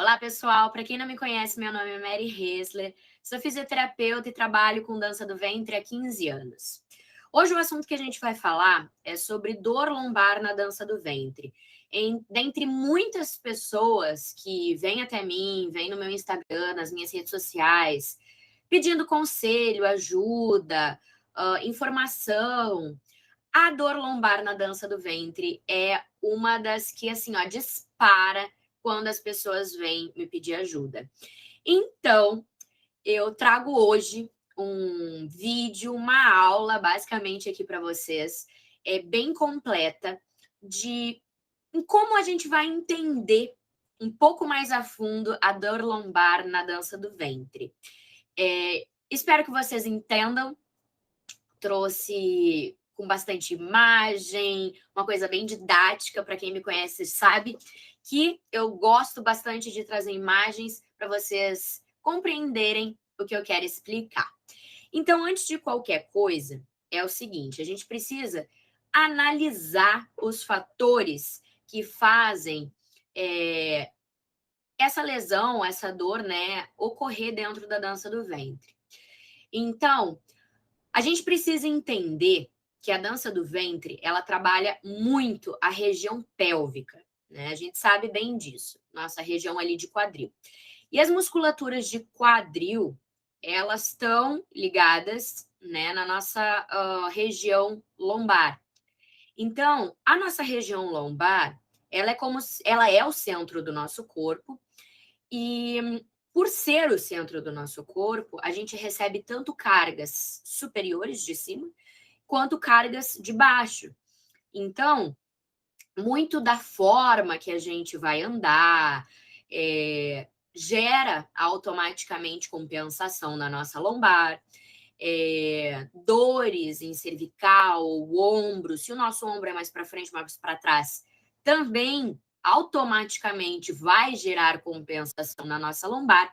Olá, pessoal. Para quem não me conhece, meu nome é Mary Hesler, sou fisioterapeuta e trabalho com dança do ventre há 15 anos. Hoje o assunto que a gente vai falar é sobre dor lombar na dança do ventre. Dentre muitas pessoas que vêm até mim, vêm no meu Instagram, nas minhas redes sociais, pedindo conselho, ajuda, informação, a dor lombar na dança do ventre é uma das que, assim, ó, dispara quando as pessoas vêm me pedir ajuda. Então, eu trago hoje um vídeo, uma aula, basicamente, aqui para vocês, bem completa, de como a gente vai entender um pouco mais a fundo a dor lombar na dança do ventre. Espero que vocês entendam. Trouxe com bastante imagem, uma coisa bem didática. Para quem me conhece sabe que eu gosto bastante de trazer imagens para vocês compreenderem o que eu quero explicar. Então, antes de qualquer coisa, é o seguinte: a gente precisa analisar os fatores que fazem essa lesão, essa dor, né, ocorrer dentro da dança do ventre. Então, a gente precisa entender que a dança do ventre, ela trabalha muito a região pélvica, né? A gente sabe bem disso, nossa região ali de quadril. E as musculaturas de quadril, elas estão ligadas, né, na nossa região lombar. Então, a nossa região lombar, ela é o centro do nosso corpo e por ser o centro do nosso corpo, a gente recebe tanto cargas superiores de cima, quanto cargas de baixo. Então, muito da forma que a gente vai andar gera automaticamente compensação na nossa lombar, dores em cervical, ombro. Se o nosso ombro é mais para frente, mais para trás, também automaticamente vai gerar compensação na nossa lombar.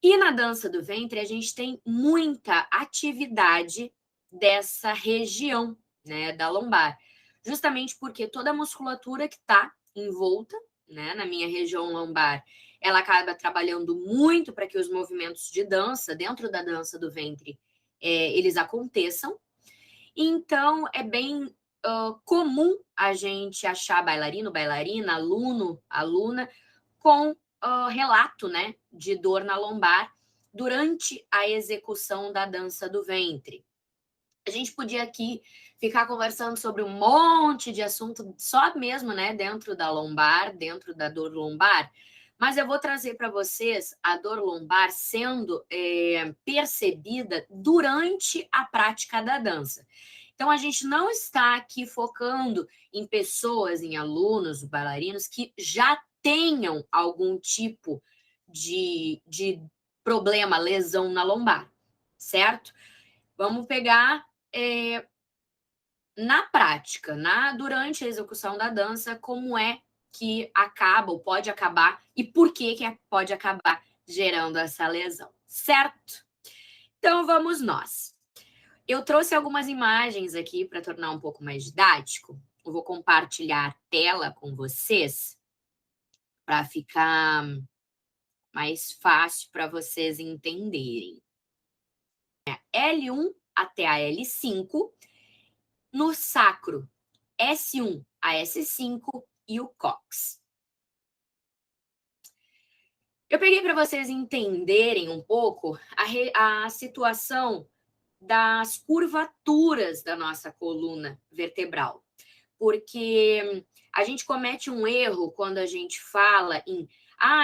E na dança do ventre, a gente tem muita atividade dessa região, né, da lombar. Justamente porque toda a musculatura que está envolta, né, na minha região lombar, ela acaba trabalhando muito para que os movimentos de dança, dentro da dança do ventre, eles aconteçam. Então, é bem comum a gente achar bailarino, bailarina, aluno, aluna, com relato, né, de dor na lombar durante a execução da dança do ventre. A gente podia aqui ficar conversando sobre um monte de assunto só mesmo, né, dentro da lombar, dentro da dor lombar, mas eu vou trazer para vocês a dor lombar sendo percebida durante a prática da dança. Então, a gente não está aqui focando em pessoas, em alunos, bailarinos, que já tenham algum tipo de problema, lesão na lombar, certo? Vamos pegar na prática, durante a execução da dança, como é que acaba ou pode acabar e por que pode acabar gerando essa lesão, certo? Então, vamos nós. Eu trouxe algumas imagens aqui para tornar um pouco mais didático. Eu vou compartilhar a tela com vocês para ficar mais fácil para vocês entenderem. L1 até a L5, no sacro, S1 a S5 e o cox. Eu peguei para vocês entenderem um pouco a situação das curvaturas da nossa coluna vertebral, porque a gente comete um erro quando a gente fala em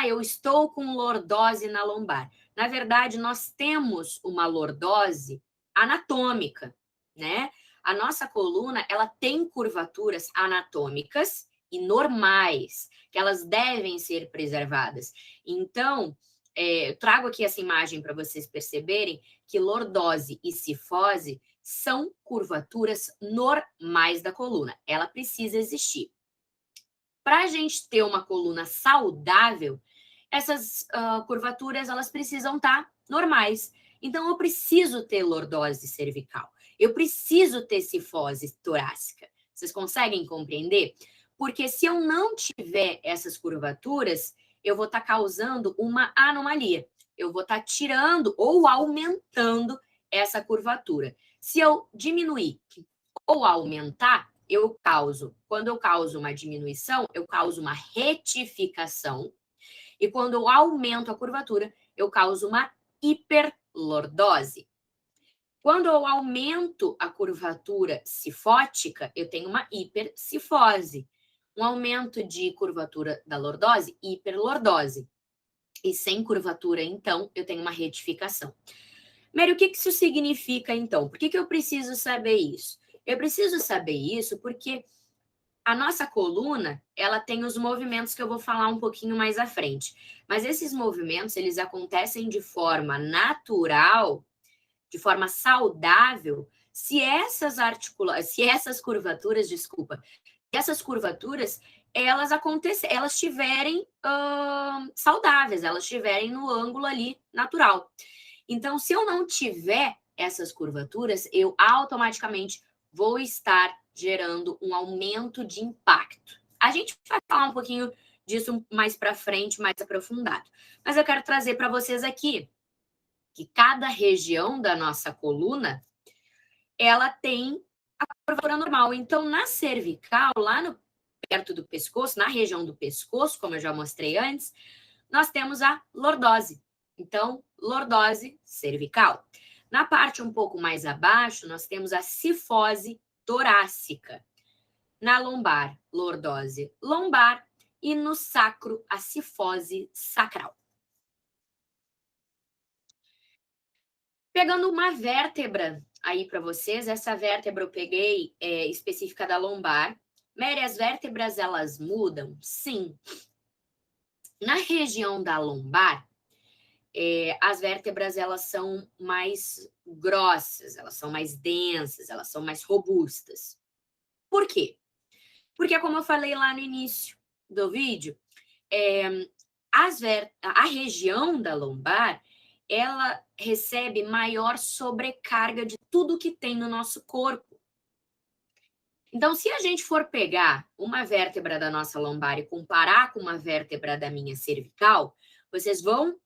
eu estou com lordose na lombar. Na verdade, nós temos uma lordose anatômica, né? A nossa coluna, ela tem curvaturas anatômicas e normais, que elas devem ser preservadas. Então, eu trago aqui essa imagem para vocês perceberem que lordose e cifose são curvaturas normais da coluna. Ela precisa existir. Para a gente ter uma coluna saudável, essas curvaturas elas precisam estar normais. Então, eu preciso ter lordose cervical. Eu preciso ter cifose torácica. Vocês conseguem compreender? Porque se eu não tiver essas curvaturas, eu vou estar causando uma anomalia. Eu vou estar tirando ou aumentando essa curvatura. Se eu diminuir ou aumentar, quando eu causo uma diminuição, eu causo uma retificação. E quando eu aumento a curvatura, eu causo uma hiperlordose. Quando eu aumento a curvatura cifótica, eu tenho uma hipercifose. Um aumento de curvatura da lordose, hiperlordose. E sem curvatura, então, eu tenho uma retificação. Mary, o que isso significa, então? Por que eu preciso saber isso? Eu preciso saber isso porque a nossa coluna, ela tem os movimentos que eu vou falar um pouquinho mais à frente. Mas esses movimentos, eles acontecem de forma natural, de forma saudável, se essas curvaturas, essas curvaturas, elas estiverem saudáveis, elas estiverem no ângulo ali natural. Então, se eu não tiver essas curvaturas, eu automaticamente vou estar gerando um aumento de impacto. A gente vai falar um pouquinho disso mais para frente, mais aprofundado. Mas eu quero trazer para vocês aqui que cada região da nossa coluna, ela tem a curvatura normal. Então, na cervical, perto do pescoço, na região do pescoço, como eu já mostrei antes, nós temos a lordose. Então, lordose cervical. Na parte um pouco mais abaixo, nós temos a cifose torácica. Na lombar, lordose lombar. E no sacro, a cifose sacral. Pegando uma vértebra aí para vocês, essa vértebra eu peguei específica da lombar. Mary, as vértebras, elas mudam? Sim. Na região da lombar, as vértebras, elas são mais grossas, elas são mais densas, elas são mais robustas. Por quê? Porque, como eu falei lá no início do vídeo, a região da lombar, ela recebe maior sobrecarga de tudo que tem no nosso corpo. Então, se a gente for pegar uma vértebra da nossa lombar e comparar com uma vértebra da minha cervical, vocês vão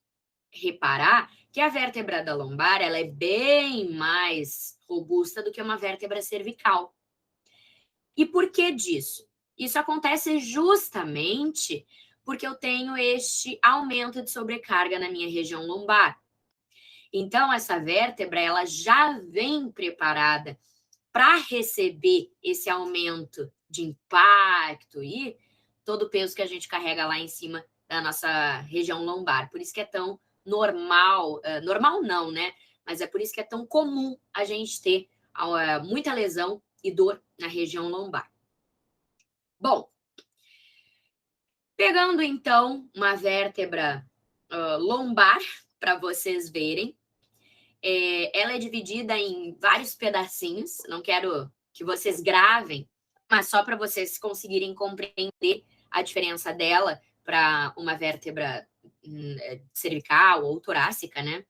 reparar que a vértebra da lombar, ela é bem mais robusta do que uma vértebra cervical. E por que disso? Isso acontece justamente porque eu tenho este aumento de sobrecarga na minha região lombar. Então, essa vértebra, ela já vem preparada para receber esse aumento de impacto e todo o peso que a gente carrega lá em cima da nossa região lombar. Por isso que é tão normal, normal não, né? Mas é por isso que é tão comum a gente ter muita lesão e dor na região lombar. Bom, pegando então uma vértebra lombar, para vocês verem, ela é dividida em vários pedacinhos, não quero que vocês gravem, mas só para vocês conseguirem compreender a diferença dela para uma vértebra cervical ou torácica, né?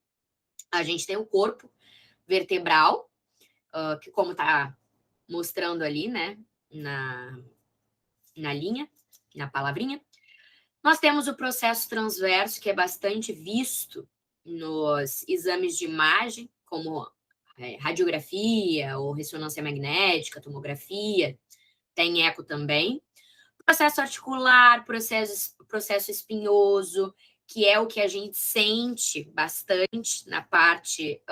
A gente tem o corpo vertebral, que como está mostrando ali, né, na linha, na palavrinha. Nós temos o processo transverso, que é bastante visto nos exames de imagem, como radiografia ou ressonância magnética, tomografia, tem eco também. Processo articular, processo espinhoso, que é o que a gente sente bastante na parte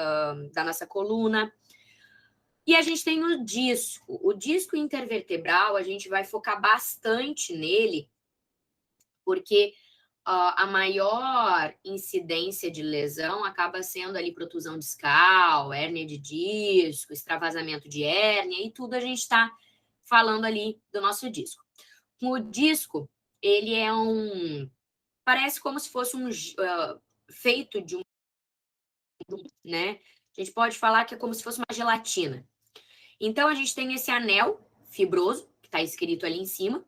da nossa coluna. E a gente tem o disco. O disco intervertebral, a gente vai focar bastante nele, porque a maior incidência de lesão acaba sendo ali protusão discal, hérnia de disco, extravasamento de hérnia, e tudo a gente está falando ali do nosso disco. O disco, ele é parece como se fosse feito de né? A gente pode falar que é como se fosse uma gelatina. Então, a gente tem esse anel fibroso, que está escrito ali em cima,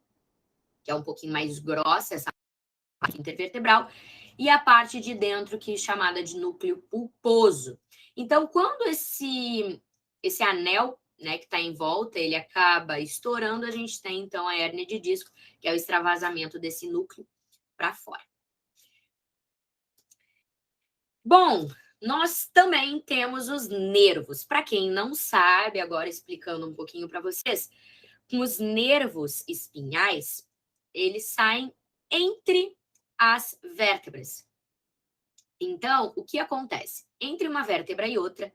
que é um pouquinho mais grossa, essa parte intervertebral, e a parte de dentro, que é chamada de núcleo pulposo. Então, quando esse anel, né, que está em volta, ele acaba estourando, a gente tem, então, a hérnia de disco, que é o extravasamento desse núcleo para fora. Bom, nós também temos os nervos. Para quem não sabe, agora explicando um pouquinho para vocês, os nervos espinhais, eles saem entre as vértebras. Então, o que acontece? Entre uma vértebra e outra,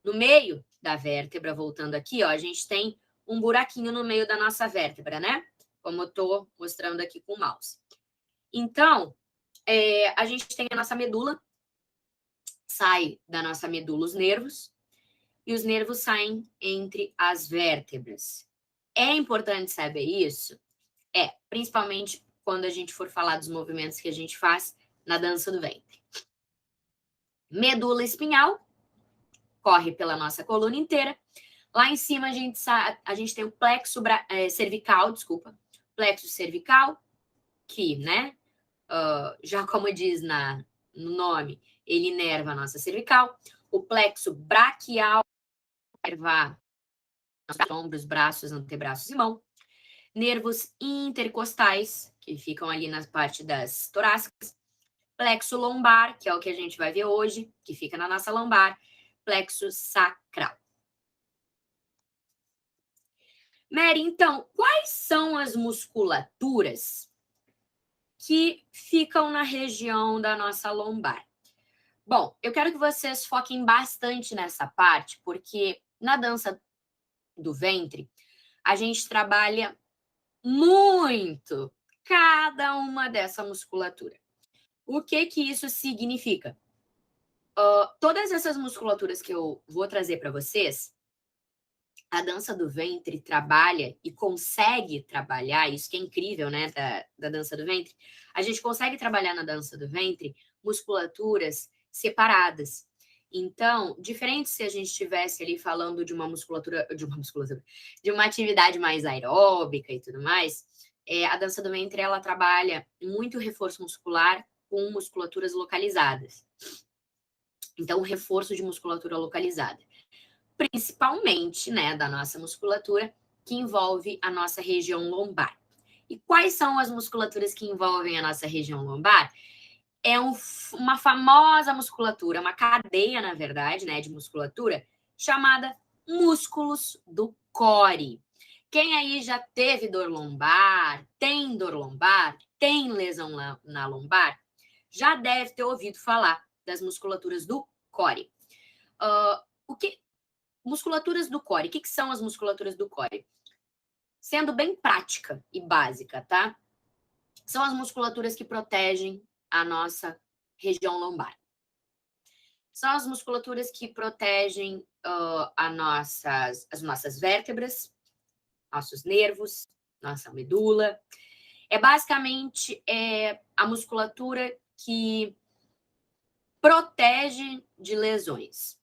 no meio da vértebra, voltando aqui, ó, a gente tem um buraquinho no meio da nossa vértebra, né? Como eu estou mostrando aqui com o mouse. Então, a gente tem a nossa medula, sai da nossa medula os nervos, e os nervos saem entre as vértebras. É importante saber isso? Principalmente quando a gente for falar dos movimentos que a gente faz na dança do ventre. Medula espinhal, corre pela nossa coluna inteira. Lá em cima a gente tem o plexo cervical, plexo cervical, que, né, já como diz no nome, ele inerva a nossa cervical. O plexo braquial, inerva nossos ombros, braços, antebraços e mão. Nervos intercostais, que ficam ali na parte das torácicas. Plexo lombar, que é o que a gente vai ver hoje, que fica na nossa lombar. Plexo sacral. Mary, então, quais são as musculaturas que ficam na região da nossa lombar? Bom, eu quero que vocês foquem bastante nessa parte, porque na dança do ventre, a gente trabalha muito cada uma dessa musculatura. O que isso significa? Todas essas musculaturas que eu vou trazer para vocês, a dança do ventre trabalha e consegue trabalhar, isso que é incrível, né, da dança do ventre, a gente consegue trabalhar na dança do ventre musculaturas separadas. Então, diferente se a gente estivesse ali falando de uma atividade mais aeróbica e tudo mais, a dança do ventre, ela trabalha muito reforço muscular com musculaturas localizadas. Então, reforço de musculatura localizada. Principalmente, né, da nossa musculatura, que envolve a nossa região lombar. E quais são as musculaturas que envolvem a nossa região lombar? É uma famosa musculatura, uma cadeia, na verdade, né, de musculatura, chamada músculos do core. Quem aí já teve dor lombar, tem lesão na lombar, já deve ter ouvido falar das musculaturas do core. Musculaturas do core. O que são as musculaturas do core? Sendo bem prática e básica, tá? São as musculaturas que protegem a nossa região lombar. São as musculaturas que protegem as nossas vértebras, nossos nervos, nossa medula. Basicamente a musculatura que protege de lesões.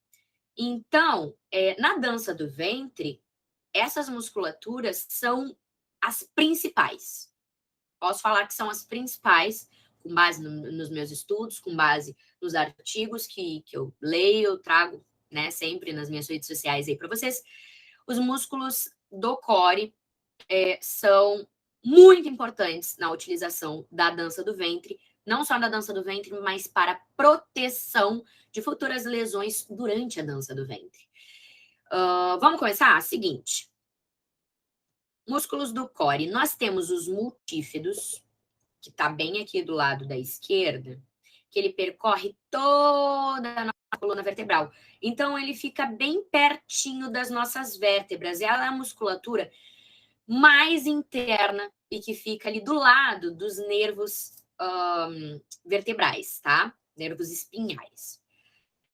Então, na dança do ventre, essas musculaturas são as principais. Posso falar que são as principais, com base nos meus estudos, com base nos artigos que eu leio, eu trago, né, sempre nas minhas redes sociais aí para vocês. Os músculos do core são muito importantes na utilização da dança do ventre, não só na dança do ventre, mas para proteção de futuras lesões durante a dança do ventre. Vamos começar? Seguinte. Músculos do core. Nós temos os multífidos, que está bem aqui do lado da esquerda, que ele percorre toda a nossa coluna vertebral. Então, ele fica bem pertinho das nossas vértebras. Ela é a musculatura mais interna e que fica ali do lado dos nervos vertebrais, tá? Nervos espinhais.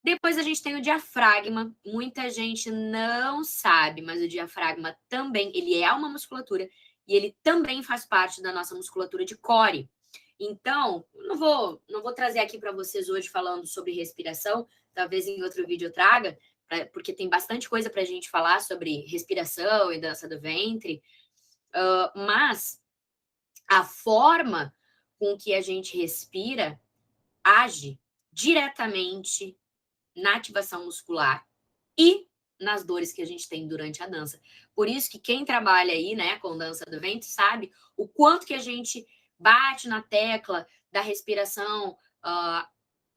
Depois a gente tem o diafragma. Muita gente não sabe, mas o diafragma também, ele é uma musculatura e ele também faz parte da nossa musculatura de core. Então, não vou trazer aqui para vocês hoje falando sobre respiração, talvez em outro vídeo eu traga, porque tem bastante coisa para a gente falar sobre respiração e dança do ventre, mas a forma com que a gente respira age diretamente na ativação muscular e nas dores que a gente tem durante a dança. Por isso que quem trabalha aí, né, com dança do ventre sabe o quanto que a gente bate na tecla da respiração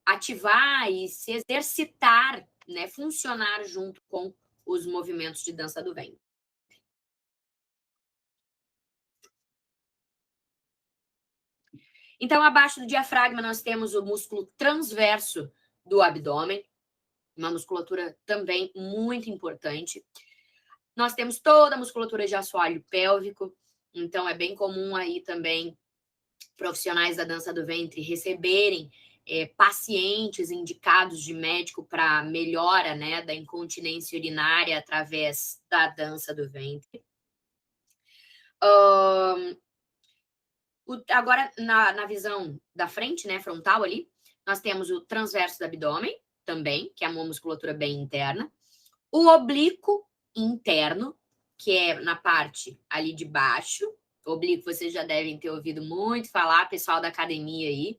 ativar e se exercitar, né, funcionar junto com os movimentos de dança do ventre. Então, abaixo do diafragma, nós temos o músculo transverso do abdômen, uma musculatura também muito importante. Nós temos toda a musculatura de assoalho pélvico, então é bem comum aí também profissionais da dança do ventre receberem pacientes indicados de médico para melhora, né, da incontinência urinária através da dança do ventre. Agora, na visão da frente, né, frontal ali, nós temos o transverso do abdômen, também, que é uma musculatura bem interna. O oblíquo interno, que é na parte ali de baixo. O oblíquo vocês já devem ter ouvido muito falar, pessoal da academia aí.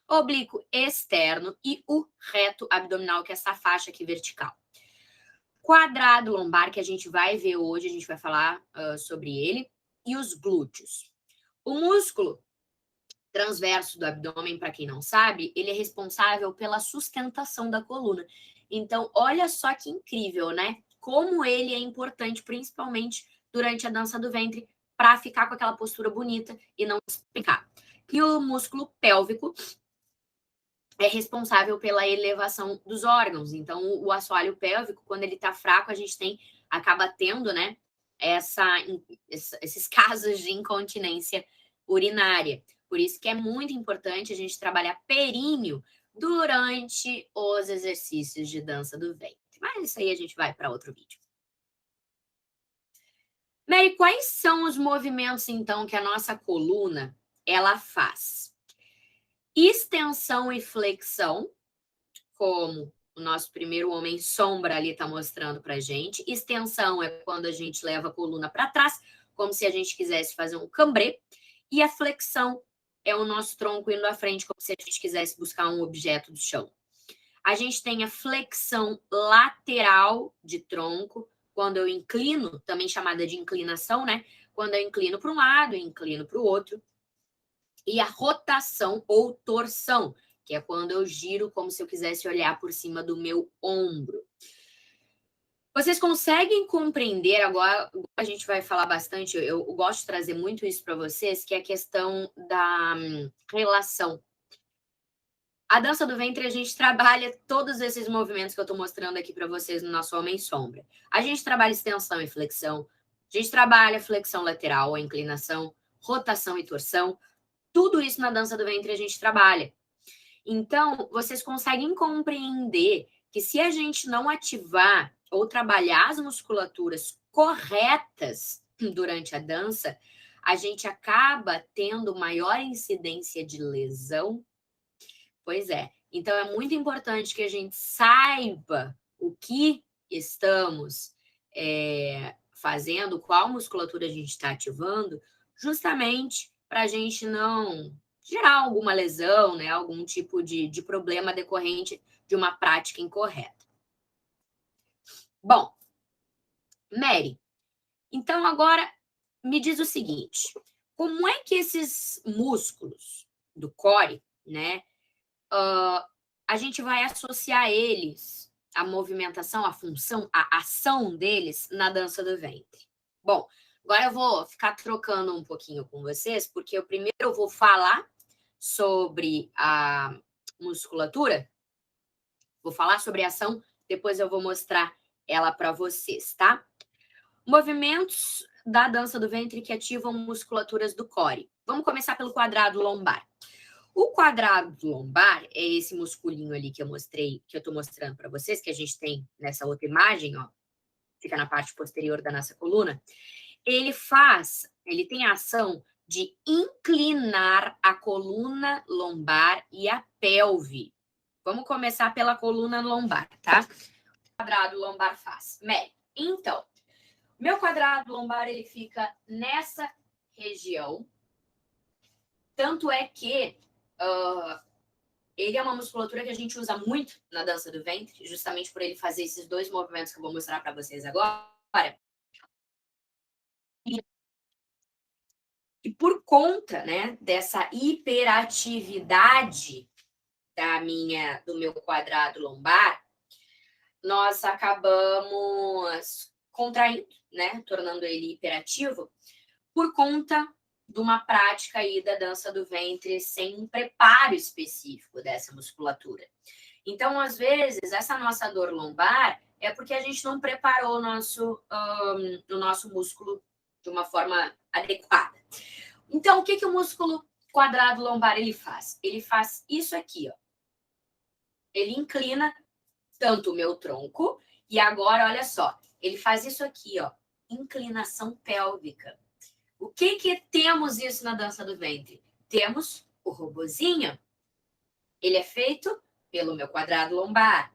O oblíquo externo e o reto abdominal, que é essa faixa aqui vertical. Quadrado lombar, que a gente vai ver hoje, a gente vai falar sobre ele. E os glúteos. O músculo transverso do abdômen, para quem não sabe, ele é responsável pela sustentação da coluna. Então, olha só que incrível, né? Como ele é importante, principalmente durante a dança do ventre, para ficar com aquela postura bonita e não despencar. E o músculo pélvico é responsável pela elevação dos órgãos. Então, o assoalho pélvico, quando ele está fraco, a gente acaba tendo, né, esses casos de incontinência urinária. Por isso que é muito importante a gente trabalhar períneo durante os exercícios de dança do ventre. Mas isso aí a gente vai para outro vídeo. Mary, quais são os movimentos, então, que a nossa coluna ela faz? Extensão e flexão, como o nosso primeiro homem sombra ali está mostrando para a gente. Extensão é quando a gente leva a coluna para trás, como se a gente quisesse fazer um cambrê. E a flexão é o nosso tronco indo à frente, como se a gente quisesse buscar um objeto do chão. A gente tem a flexão lateral de tronco, quando eu inclino, também chamada de inclinação, né? Quando eu inclino para um lado, eu inclino para o outro. E a rotação ou torção, que é quando eu giro como se eu quisesse olhar por cima do meu ombro. Vocês conseguem compreender agora, a gente vai falar bastante, eu gosto de trazer muito isso para vocês, que é a questão da relação. A dança do ventre, a gente trabalha todos esses movimentos que eu estou mostrando aqui para vocês no nosso Homem Sombra. A gente trabalha extensão e flexão, a gente trabalha flexão lateral, a inclinação, rotação e torção. Tudo isso na dança do ventre a gente trabalha. Então, vocês conseguem compreender que se a gente não ativar ou trabalhar as musculaturas corretas durante a dança, a gente acaba tendo maior incidência de lesão. Pois é. Então, é muito importante que a gente saiba o que estamos fazendo, qual musculatura a gente está ativando, justamente para a gente não gerar alguma lesão, né? Algum tipo de problema decorrente de uma prática incorreta. Bom, Mary, então agora me diz o seguinte: como é que esses músculos do core, né, a gente vai associar eles, a movimentação, a função, a ação deles na dança do ventre? Bom, agora eu vou ficar trocando um pouquinho com vocês, porque eu primeiro vou falar sobre a musculatura, vou falar sobre a ação, depois eu vou mostrar ela para vocês, tá? Movimentos da dança do ventre que ativam musculaturas do core. Vamos começar pelo quadrado lombar. O quadrado lombar é esse musculinho ali que eu mostrei, que eu estou mostrando para vocês, que a gente tem nessa outra imagem, ó, fica na parte posterior da nossa coluna. Ele tem a ação de inclinar a coluna lombar e a pelve. Vamos começar pela coluna lombar, tá? O quadrado lombar faz. Então, meu quadrado lombar, ele fica nessa região. Tanto é que ele é uma musculatura que a gente usa muito na dança do ventre, justamente por ele fazer esses dois movimentos que eu vou mostrar para vocês agora. E por conta, né, dessa hiperatividade do meu quadrado lombar, nós acabamos contraindo, né, tornando ele hiperativo, por conta de uma prática aí da dança do ventre sem um preparo específico dessa musculatura. Então, às vezes, essa nossa dor lombar é porque a gente não preparou o nosso músculo de uma forma adequada. Então, o que o músculo quadrado lombar ele faz? Ele faz isso aqui, ó. Ele inclina tanto o meu tronco, e agora, olha só, ele faz isso aqui, ó, inclinação pélvica. O que temos isso na dança do ventre? Temos o robozinho. Ele é feito pelo meu quadrado lombar.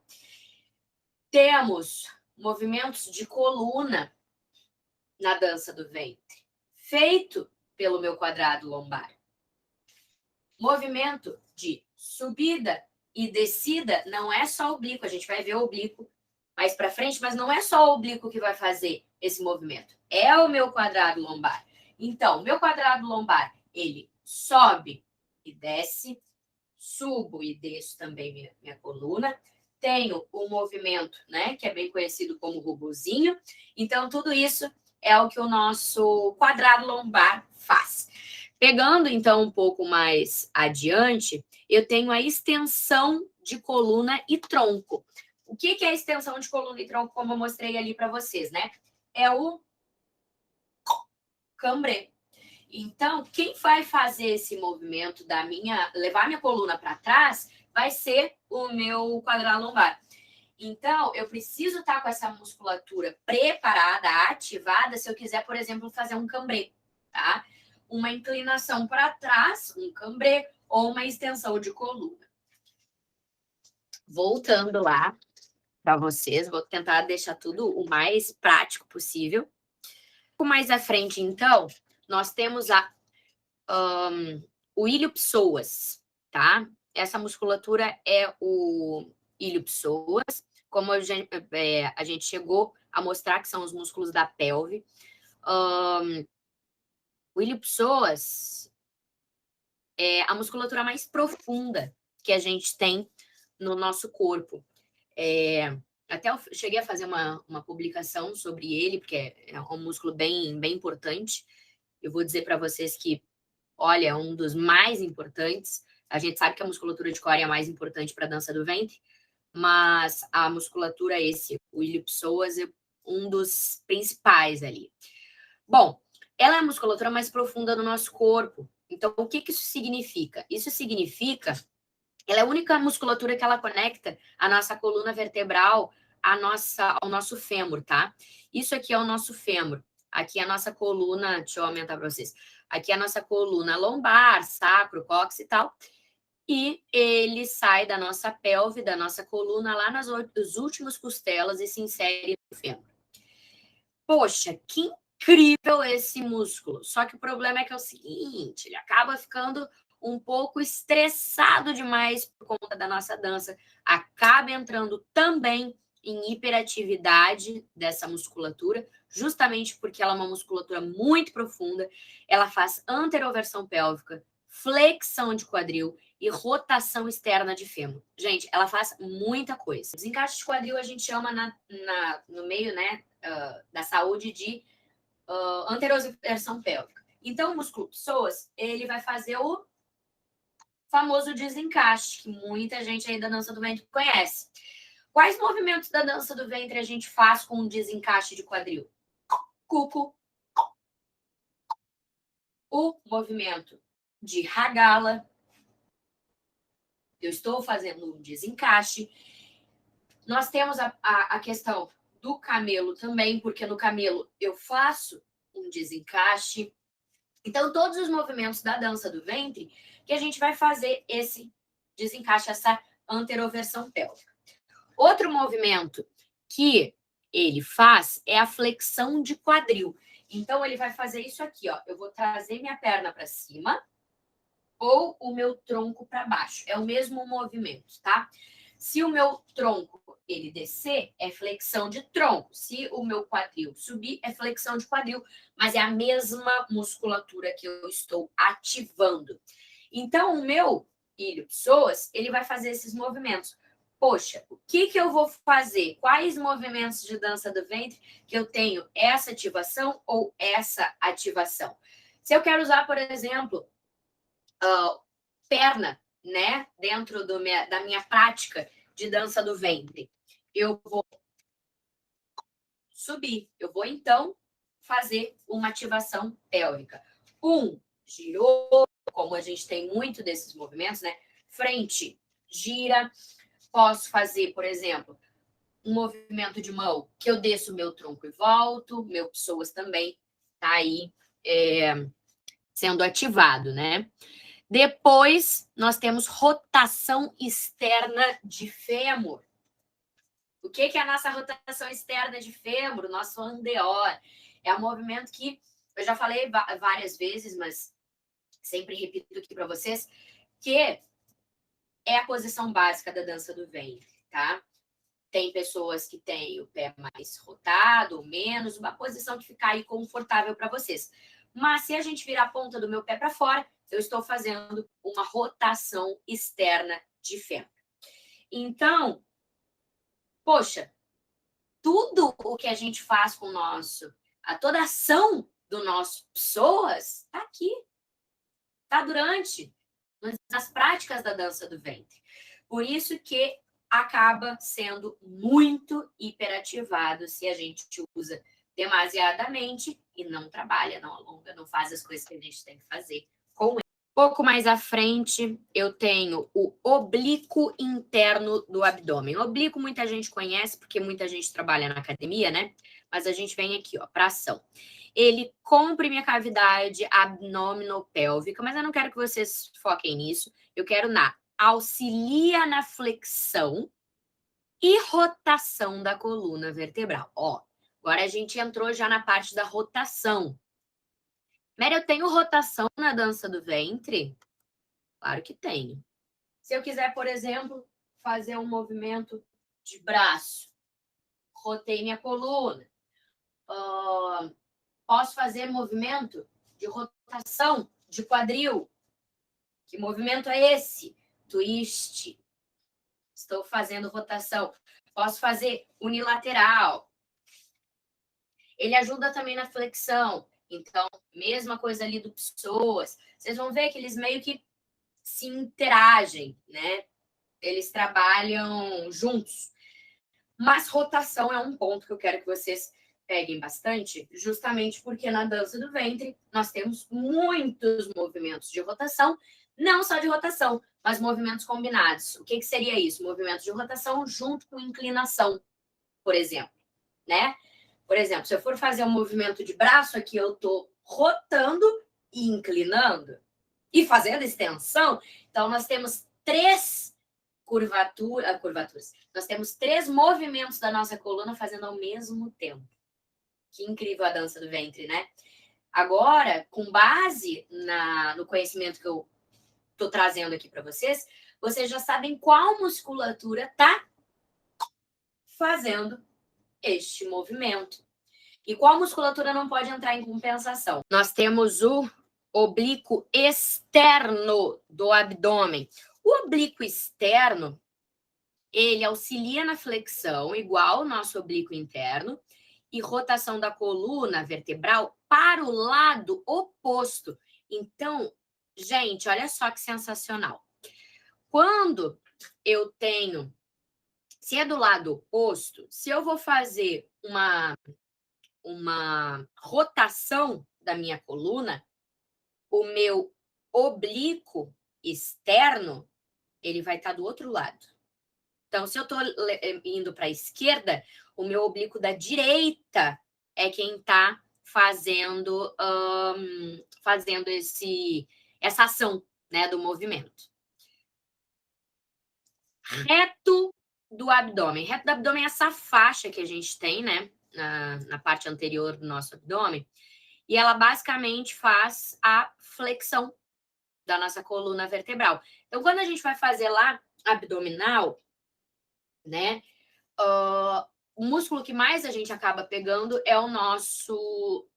Temos movimentos de coluna na dança do ventre, feito pelo meu quadrado lombar. Movimento de subida e descida não é só oblíquo, a gente vai ver o oblíquo mais para frente, mas não é só o oblíquo que vai fazer esse movimento, é o meu quadrado lombar. Então, meu quadrado lombar, ele sobe e desce, subo e desço também minha coluna. Tenho o movimento, né, que é bem conhecido como robozinho. Então, tudo isso é o que o nosso quadrado lombar faz. Pegando, então, um pouco mais adiante, eu tenho a extensão de coluna e tronco. O que é a extensão de coluna e tronco, como eu mostrei ali para vocês, né? É o cambrê. Então, quem vai fazer esse movimento levar minha coluna para trás, vai ser o meu quadrado lombar. Então, eu preciso estar com essa musculatura preparada, ativada, se eu quiser, por exemplo, fazer um cambrê, tá? Uma inclinação para trás, um cambrê, ou uma extensão de coluna. Voltando lá para vocês, vou tentar deixar tudo o mais prático possível. Um pouco mais à frente, então, nós temos o ilho-psoas, tá? Essa musculatura é o ilho-psoas, como a gente chegou a mostrar que são os músculos da pelve. O ilho-psoas é a musculatura mais profunda que a gente tem no nosso corpo. Até eu cheguei a fazer uma publicação sobre ele, porque é um músculo bem, bem importante. Eu vou dizer para vocês que, olha, é um dos mais importantes. A gente sabe que a musculatura de core é a mais importante para a dança do ventre, mas a musculatura, o ilho-psoas, é um dos principais ali. Bom, ela é a musculatura mais profunda do nosso corpo. Então, o que isso significa? Isso significa ela é a única musculatura que ela conecta a nossa coluna vertebral ao nosso fêmur, tá? Isso aqui é o nosso fêmur. Aqui é a nossa coluna, deixa eu aumentar para vocês. Aqui é a nossa coluna lombar, sacro, cóccix e tal. E ele sai da nossa pelve, da nossa coluna, lá nas últimas costelas e se insere no fêmur. Poxa, que incrível esse músculo. Só que o problema é que é o seguinte, ele acaba ficando um pouco estressado demais por conta da nossa dança, acaba entrando também em hiperatividade dessa musculatura, justamente porque ela é uma musculatura muito profunda, ela faz anteroversão pélvica, flexão de quadril e rotação externa de fêmur. Gente, ela faz muita coisa. Desencaixe de quadril a gente chama no meio, né, da saúde de anteroversão pélvica. Então, o músculo psoas, ele vai fazer o famoso desencaixe, que muita gente aí da dança do ventre conhece. Quais movimentos da dança do ventre a gente faz com o desencaixe de quadril? Cuco. O movimento de ragala. Eu estou fazendo um desencaixe. Nós temos a questão do camelo também, porque no camelo eu faço um desencaixe. Então, todos os movimentos da dança do ventre que a gente vai fazer esse desencaixe, essa anteroversão pélvica. Outro movimento que ele faz é a flexão de quadril. Então, ele vai fazer isso aqui, ó. Eu vou trazer minha perna para cima ou o meu tronco para baixo. É o mesmo movimento, tá? Se o meu tronco ele descer, é flexão de tronco. Se o meu quadril subir, é flexão de quadril. Mas é a mesma musculatura que eu estou ativando. Então, o meu ilho, psoas, ele vai fazer esses movimentos. Poxa, o que eu vou fazer? Quais movimentos de dança do ventre que eu tenho essa ativação ou essa ativação? Se eu quero usar, por exemplo, perna, né, dentro da minha prática de dança do ventre, eu vou subir. Eu vou, então, fazer uma ativação pélvica. Girou, como a gente tem muito desses movimentos, né? Frente, gira. Posso fazer, por exemplo, um movimento de mão que eu desço o meu tronco e volto. Meu psoas também tá aí sendo ativado, né? Depois, nós temos rotação externa de fêmur. O que é a nossa rotação externa de fêmur? O nosso andeor. É um movimento que eu já falei várias vezes, mas sempre repito aqui para vocês, que é a posição básica da dança do ventre, tá? Tem pessoas que têm o pé mais rotado ou menos, uma posição que fica aí confortável para vocês. Mas se a gente virar a ponta do meu pé para fora, eu estou fazendo uma rotação externa de fêmur. Então, poxa, tudo o que a gente faz com o nosso, toda a ação do nosso psoas está aqui, está durante nas práticas da dança do ventre. Por isso que acaba sendo muito hiperativado se a gente usa demasiadamente e não trabalha, não alonga, não faz as coisas que a gente tem que fazer com ele. Pouco mais à frente, eu tenho o oblíquo interno do abdômen. O oblíquo muita gente conhece, porque muita gente trabalha na academia, né? Mas a gente vem aqui, ó, para ação. Ele comprime a cavidade abdominopélvica, mas eu não quero que vocês foquem nisso. Eu quero auxilia na flexão e rotação da coluna vertebral. Ó, agora a gente entrou já na parte da rotação. Mary, eu tenho rotação na dança do ventre? Claro que tenho. Se eu quiser, por exemplo, fazer um movimento de braço, rotei minha coluna. Posso fazer movimento de rotação de quadril. Que movimento é esse? Twist. Estou fazendo rotação. Posso fazer unilateral. Ele ajuda também na flexão. Então, mesma coisa ali do psoas. Vocês vão ver que eles meio que se interagem, né? Eles trabalham juntos. Mas rotação é um ponto que eu quero que vocês peguem bastante, justamente porque na dança do ventre nós temos muitos movimentos de rotação, não só de rotação, mas movimentos combinados. O que seria isso? Movimentos de rotação junto com inclinação, por exemplo, né? Por exemplo, se eu for fazer um movimento de braço aqui, eu estou rotando e inclinando e fazendo extensão. Então, nós temos três curvaturas. Nós temos três movimentos da nossa coluna fazendo ao mesmo tempo. Que incrível a dança do ventre, né? Agora, com base no conhecimento que eu estou trazendo aqui para vocês já sabem qual musculatura está fazendo este movimento. E qual musculatura não pode entrar em compensação? Nós temos o oblíquo externo do abdômen. O oblíquo externo, ele auxilia na flexão, igual o nosso oblíquo interno, e rotação da coluna vertebral para o lado oposto. Então, gente, olha só que sensacional. Quando eu tenho, se é do lado oposto, se eu vou fazer uma rotação da minha coluna, o meu oblíquo externo, ele vai estar do outro lado. Então, se eu estou indo para a esquerda, o meu oblíquo da direita é quem está fazendo essa ação, né, do movimento. Reto do abdômen. Reto do abdômen é essa faixa que a gente tem, né, na parte anterior do nosso abdômen. E ela basicamente faz a flexão da nossa coluna vertebral. Então, quando a gente vai fazer lá abdominal, né, o músculo que mais a gente acaba pegando é o nosso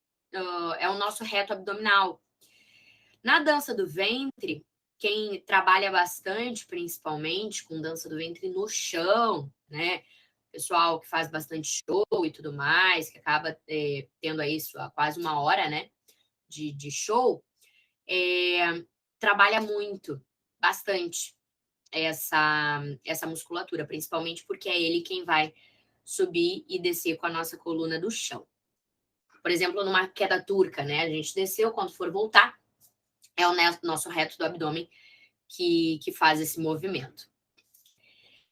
reto abdominal. Na dança do ventre, quem trabalha bastante, principalmente, com dança do ventre no chão, né? Pessoal que faz bastante show e tudo mais, que acaba tendo aí quase 1 hora, né? De show, trabalha muito, bastante, essa musculatura, principalmente porque é ele quem vai subir e descer com a nossa coluna do chão. Por exemplo, numa queda turca, né? A gente desceu, quando for voltar, é o nosso reto do abdômen que faz esse movimento.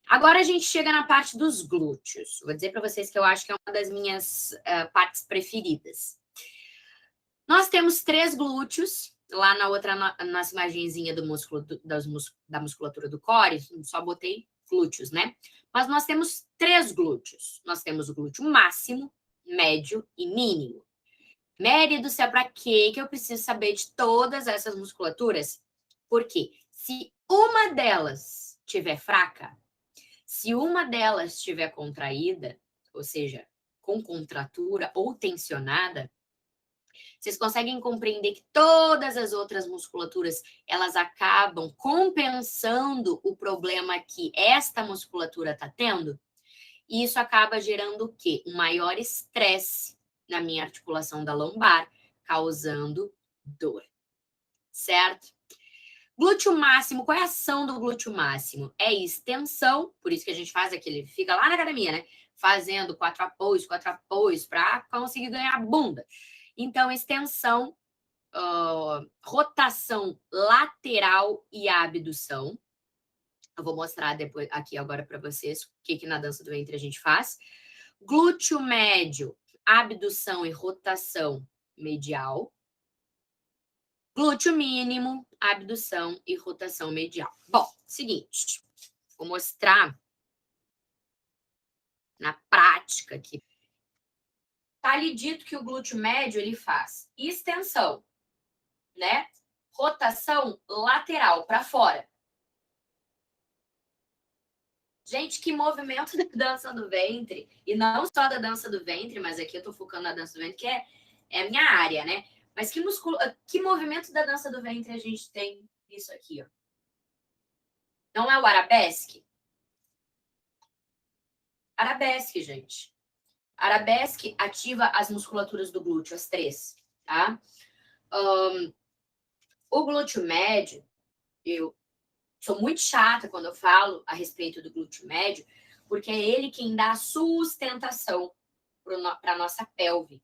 Agora a gente chega na parte dos glúteos. Vou dizer para vocês que eu acho que é uma das minhas partes preferidas. Nós temos 3 glúteos. Lá na outra, nossa imagenzinha do músculo, da musculatura do core, só botei glúteos, né? Mas nós temos 3 glúteos. Nós temos o glúteo máximo, médio e mínimo. Mary do céu, para que eu preciso saber de todas essas musculaturas? Porque se uma delas estiver fraca, se uma delas estiver contraída, ou seja, com contratura ou tensionada, vocês conseguem compreender que todas as outras musculaturas, elas acabam compensando o problema que esta musculatura está tendo? E isso acaba gerando o quê? Um maior estresse na minha articulação da lombar, causando dor, certo? Glúteo máximo, qual é a ação do glúteo máximo? É extensão, por isso que a gente faz aquele, fica lá na academia, né? Fazendo 4 apoios, para conseguir ganhar bunda. Então, extensão, rotação lateral e abdução. Eu vou mostrar depois aqui agora para vocês o que na dança do ventre a gente faz. Glúteo médio, abdução e rotação medial. Glúteo mínimo, abdução e rotação medial. Bom, seguinte, vou mostrar na prática aqui. Tá ali dito que o glúteo médio ele faz extensão, né? Rotação lateral para fora. Gente, que movimento da dança do ventre, e não só da dança do ventre, mas aqui eu tô focando na dança do ventre, que é a minha área, né? Mas que movimento da dança do ventre a gente tem isso aqui, ó. Não é o arabesque? Arabesque, gente. Arabesque ativa as musculaturas do glúteo, as 3, tá? O glúteo médio, eu sou muito chata quando eu falo a respeito do glúteo médio, porque é ele quem dá a sustentação para a nossa pelve.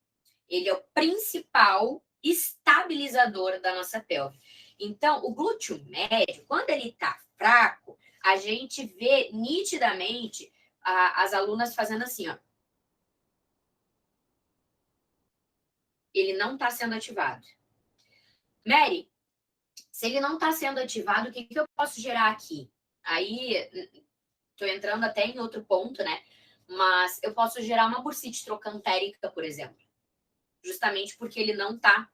Ele é o principal estabilizador da nossa pelve. Então, o glúteo médio, quando ele está fraco, a gente vê nitidamente as alunas fazendo assim, ó. Ele não está sendo ativado. Mary, se ele não está sendo ativado, o que eu posso gerar aqui? Aí, estou entrando até em outro ponto, né? Mas eu posso gerar uma bursite trocantérica, por exemplo. Justamente porque ele não está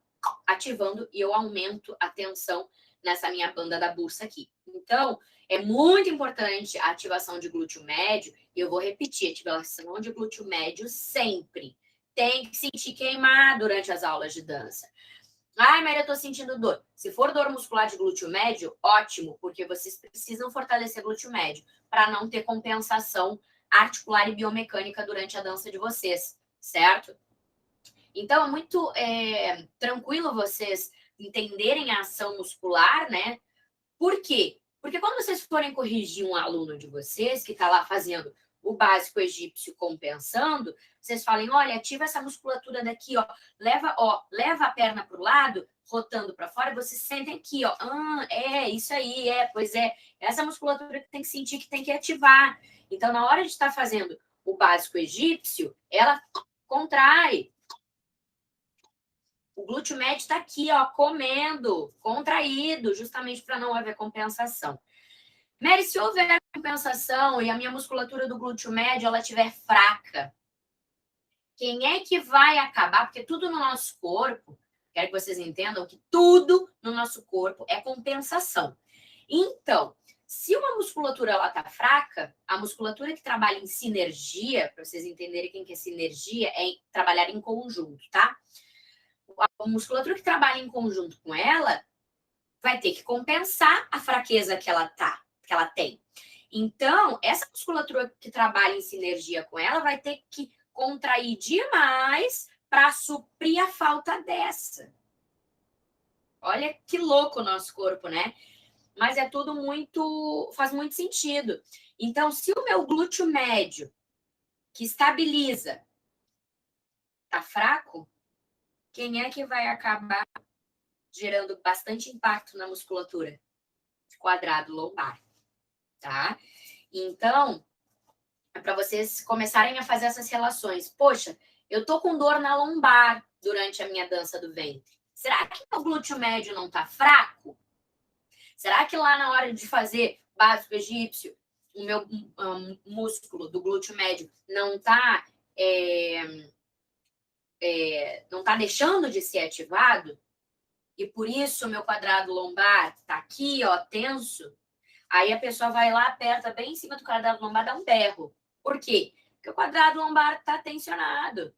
ativando e eu aumento a tensão nessa minha banda da bursa aqui. Então, é muito importante a ativação de glúteo médio. E eu vou repetir, ativação de glúteo médio sempre. Tem que sentir queimar durante as aulas de dança. Ai, Maria, eu tô sentindo dor. Se for dor muscular de glúteo médio, ótimo, porque vocês precisam fortalecer glúteo médio para não ter compensação articular e biomecânica durante a dança de vocês, certo? Então, é muito tranquilo vocês entenderem a ação muscular, né? Por quê? Porque quando vocês forem corrigir um aluno de vocês que está lá fazendo o básico egípcio compensando, vocês falem, olha, ativa essa musculatura daqui, ó, leva a perna para o lado, rotando para fora, vocês sentem aqui, ó, isso aí, pois é, essa musculatura que tem que sentir, que tem que ativar. Então, na hora de estar fazendo o básico egípcio, ela contrai. O glúteo médio está aqui, ó, comendo, contraído, justamente para não haver compensação. Mary, se houver compensação e a minha musculatura do glúteo médio ela estiver fraca, quem é que vai acabar? Porque tudo no nosso corpo, quero que vocês entendam que tudo no nosso corpo é compensação. Então, se uma musculatura ela tá fraca, a musculatura que trabalha em sinergia, para vocês entenderem quem que é sinergia, é trabalhar em conjunto, tá? A musculatura que trabalha em conjunto com ela vai ter que compensar a fraqueza que ela tem. Então, essa musculatura que trabalha em sinergia com ela vai ter que contrair demais para suprir a falta dessa. Olha que louco o nosso corpo, né? Mas é tudo faz muito sentido. Então, se o meu glúteo médio, que estabiliza, tá fraco, quem é que vai acabar gerando bastante impacto na musculatura? Quadrado lombar, tá? Então, é para vocês começarem a fazer essas relações. Poxa, eu tô com dor na lombar durante a minha dança do ventre. Será que o glúteo médio não tá fraco? Será que lá na hora de fazer básico egípcio, o meu músculo do glúteo médio não tá não tá deixando de ser ativado? E por isso o meu quadrado lombar tá aqui, ó, tenso? Aí a pessoa vai lá, aperta bem em cima do quadrado lombar, dá um berro. Por quê? Porque o quadrado lombar está tensionado.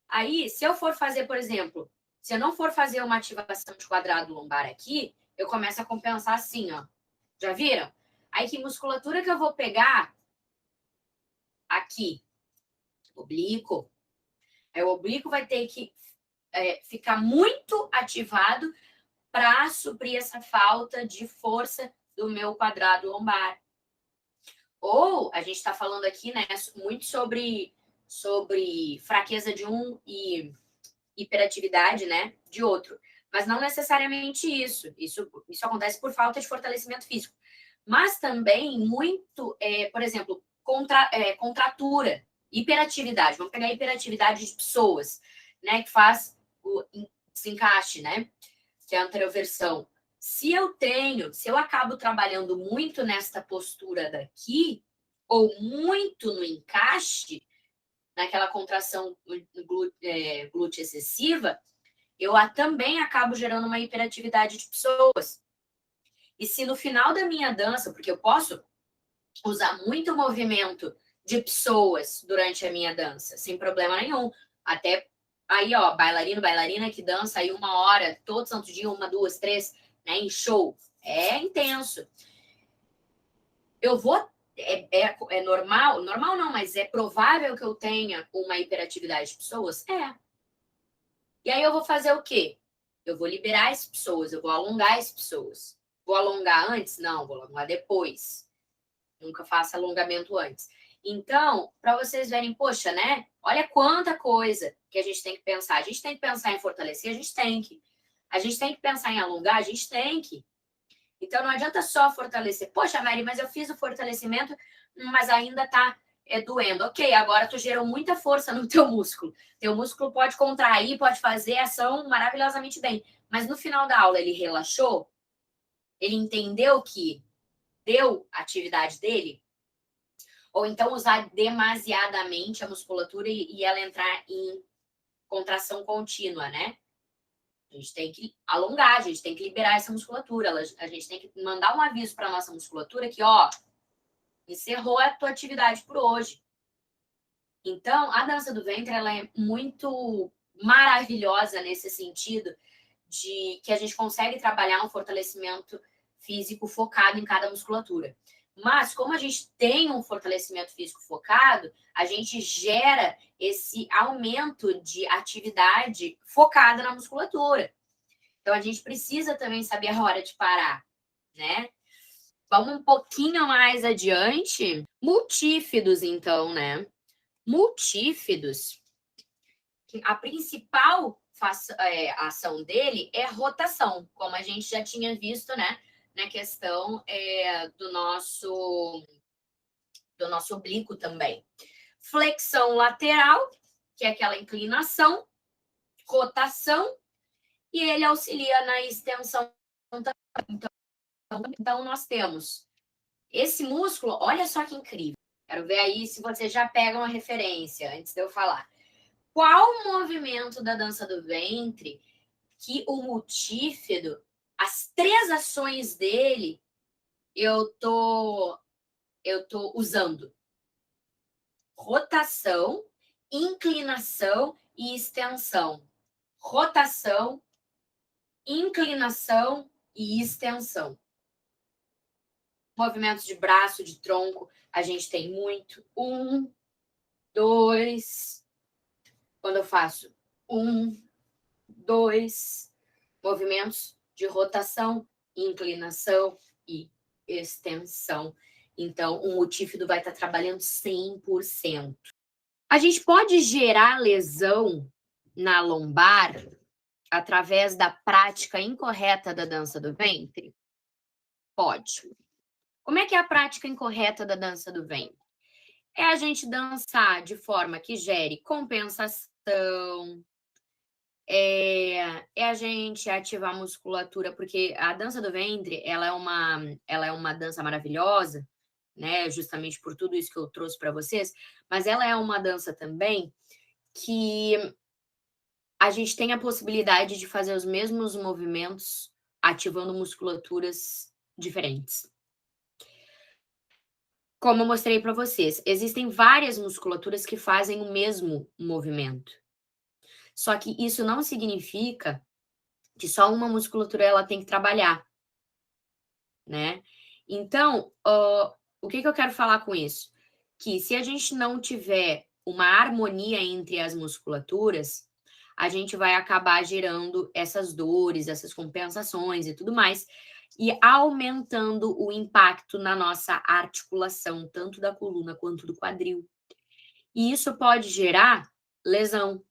Aí, se eu for fazer, por exemplo, se eu não for fazer uma ativação de quadrado lombar aqui, eu começo a compensar assim, ó. Já viram? Aí, que musculatura que eu vou pegar aqui? Oblíquo. Aí, o oblíquo vai ter que ficar muito ativado para suprir essa falta de força do meu quadrado lombar. Ou a gente está falando aqui, né, muito sobre fraqueza de um e hiperatividade, né, de outro. Mas não necessariamente isso. Isso acontece por falta de fortalecimento físico. Mas também muito, por exemplo, contratura, hiperatividade. Vamos pegar a hiperatividade de pessoas, né, que faz o desencaixe, né, que é a anteroversão. Se eu acabo trabalhando muito nesta postura daqui, ou muito no encaixe, naquela contração glútea excessiva, eu também acabo gerando uma hiperatividade de pessoas. E se no final da minha dança, porque eu posso usar muito movimento de pessoas durante a minha dança, sem problema nenhum. Até aí, ó, bailarino, bailarina que dança aí 1 hora, todo santo dia, 1, 2, 3, né, em show. É intenso. Eu vou. É normal? Normal não, mas é provável que eu tenha uma hiperatividade de pessoas? É. E aí eu vou fazer o quê? Eu vou liberar as pessoas, eu vou alongar as pessoas. Vou alongar antes? Não, vou alongar depois. Nunca faço alongamento antes. Então, para vocês verem, poxa, né? Olha quanta coisa que a gente tem que pensar. A gente tem que pensar em fortalecer, a gente tem que. A gente tem que pensar em alongar, a gente tem que. Então, não adianta só fortalecer. Poxa, Mary, mas eu fiz o fortalecimento, mas ainda tá doendo. Ok, agora tu gerou muita força no teu músculo. Teu músculo pode contrair, pode fazer ação maravilhosamente bem. Mas no final da aula ele relaxou? Ele entendeu que deu a atividade dele? Ou então usar demasiadamente a musculatura e ela entrar em contração contínua, né? A gente tem que alongar, a gente tem que liberar essa musculatura, a gente tem que mandar um aviso para a nossa musculatura que, ó, encerrou a tua atividade por hoje. Então, a dança do ventre, ela é muito maravilhosa nesse sentido de que a gente consegue trabalhar um fortalecimento físico focado em cada musculatura. Mas, como a gente tem um fortalecimento físico focado, a gente gera esse aumento de atividade focada na musculatura. Então, a gente precisa também saber a hora de parar, né? Vamos um pouquinho mais adiante. Multífidos, então, né? Multífidos, a principal ação dele é rotação, como a gente já tinha visto, né? Na questão do nosso oblíquo também. Flexão lateral, que é aquela inclinação, rotação, e ele auxilia na extensão também. Então, nós temos esse músculo, olha só que incrível. Quero ver aí se você já pega uma referência antes de eu falar. Qual o movimento da dança do ventre que o multífido, as 3 ações dele, eu tô usando? Rotação, inclinação e extensão. Rotação, inclinação e extensão. Movimentos de braço, de tronco, a gente tem muito. 1, 2. Quando eu faço 1, 2, movimentos de rotação, inclinação e extensão. Então, o multífido vai estar trabalhando 100%. A gente pode gerar lesão na lombar através da prática incorreta da dança do ventre? Pode. Como é que é a prática incorreta da dança do ventre? É a gente dançar de forma que gere compensação, é a gente ativar a musculatura, porque a dança do ventre, ela é uma dança maravilhosa, né, justamente por tudo isso que eu trouxe para vocês, mas ela é uma dança também que a gente tem a possibilidade de fazer os mesmos movimentos ativando musculaturas diferentes. Como eu mostrei para vocês, existem várias musculaturas que fazem o mesmo movimento. Só que isso não significa que só uma musculatura ela tem que trabalhar, né? Então, o que eu quero falar com isso? Que se a gente não tiver uma harmonia entre as musculaturas, a gente vai acabar gerando essas dores, essas compensações e tudo mais, e aumentando o impacto na nossa articulação, tanto da coluna quanto do quadril. E isso pode gerar lesão.